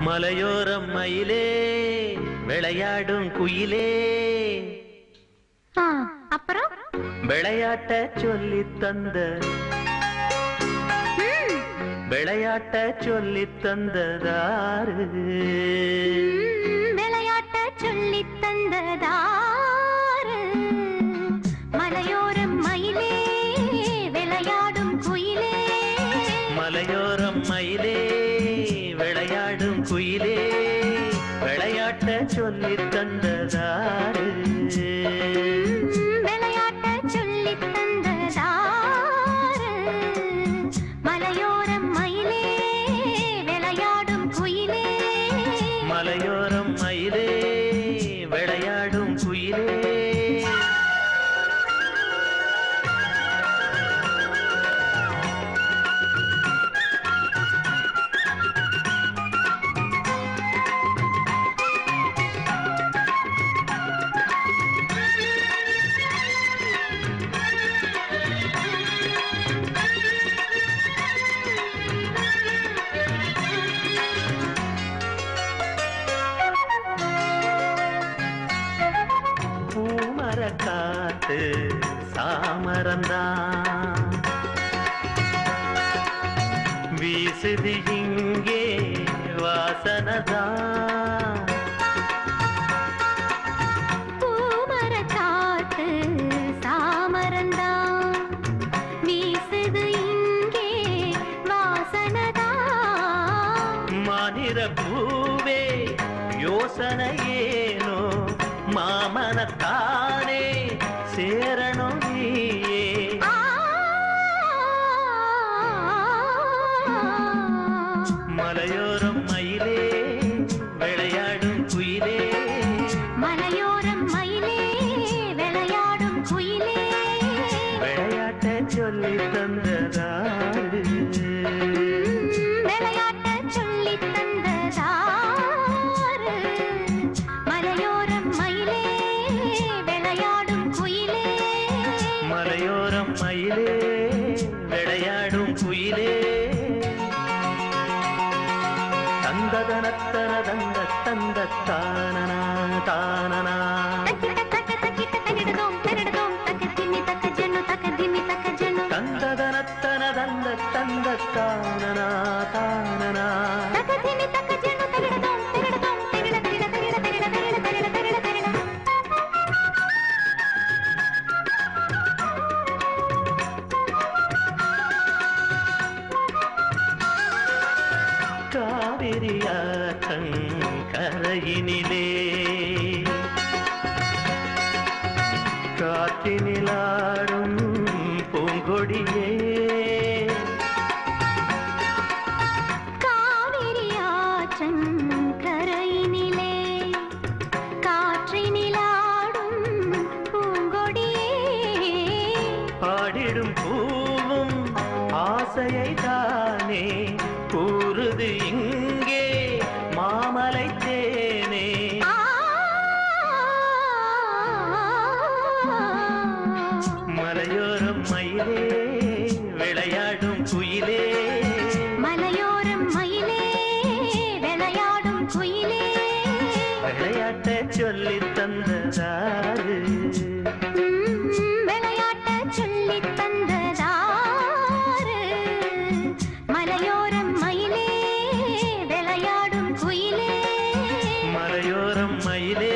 மலையோரம் மயிலே விளையாடும் குயிலே. அப்புறம் விளையாட்ட சொல்லி தந்த விளையாட்ட சொல்லி தந்ததாரு. விளையாட்ட சொல்லி தந்ததாரு. மலையோரம் மயிலே விளையாடும் குயிலே. மலையோரம் மயிலே விளையாடும் குயிலே. விளையாட்ட சொல்லி தந்ததாரு. விளையாட்ட சொல்லி தந்ததாரு. மலையோரம் மயிலே விளையாடும் குயிலே. மலையோரம் மயிலே விளையாடும் குயிலே. காத்து சாமரந்தான் வீசுது இங்கே வாசனதான். பூமர காத்து சாமரந்தான் வீசுது இங்கே வாசனதான். மாநிற பூவே யோசனையேனோ மாமனத்தானே சேரணும் நீயே. மலையோரம் மயிலே விளையாடும் குயிலே. மலையோரம் மயிலே விளையாடும் குயிலே. விளையாட்ட சொல்லி தந்ததாரு. விளையாட்ட சொல்லி தந்ததாரு. மலையோரம் மயிலே விளையாடும் குயிலே. மலையோரம் மயிலே விளையாடும் குயிலே. தந்ததனத்தன தந்த தந்த தானனா தானனா. தந்ததனத்தன தந்த தந்த தானனா தானனா. காவிரியாற்றங் கரையினிலே காற்றினிலாடும் பூங்கொடியே. காவிரியாற்றங் கரையினிலே காற்றினிலாடும் பூங்கொடியே. பாடிடும் பூவும் ஆசையை தானே கூறுது இங்கே மாமலை தேனே. மலையோரம் மயிலே விளையாடும் குயிலே. மலையோரம் மயிலே விளையாடும் குயிலே. விளையாட்ட சொல்லி தந்ததாரு. விளையாட்ட சொல்லி தந்ததாரு. மலையோரம் மயிலே விளையாடும் குயிலே. மலையோரம் மயிலே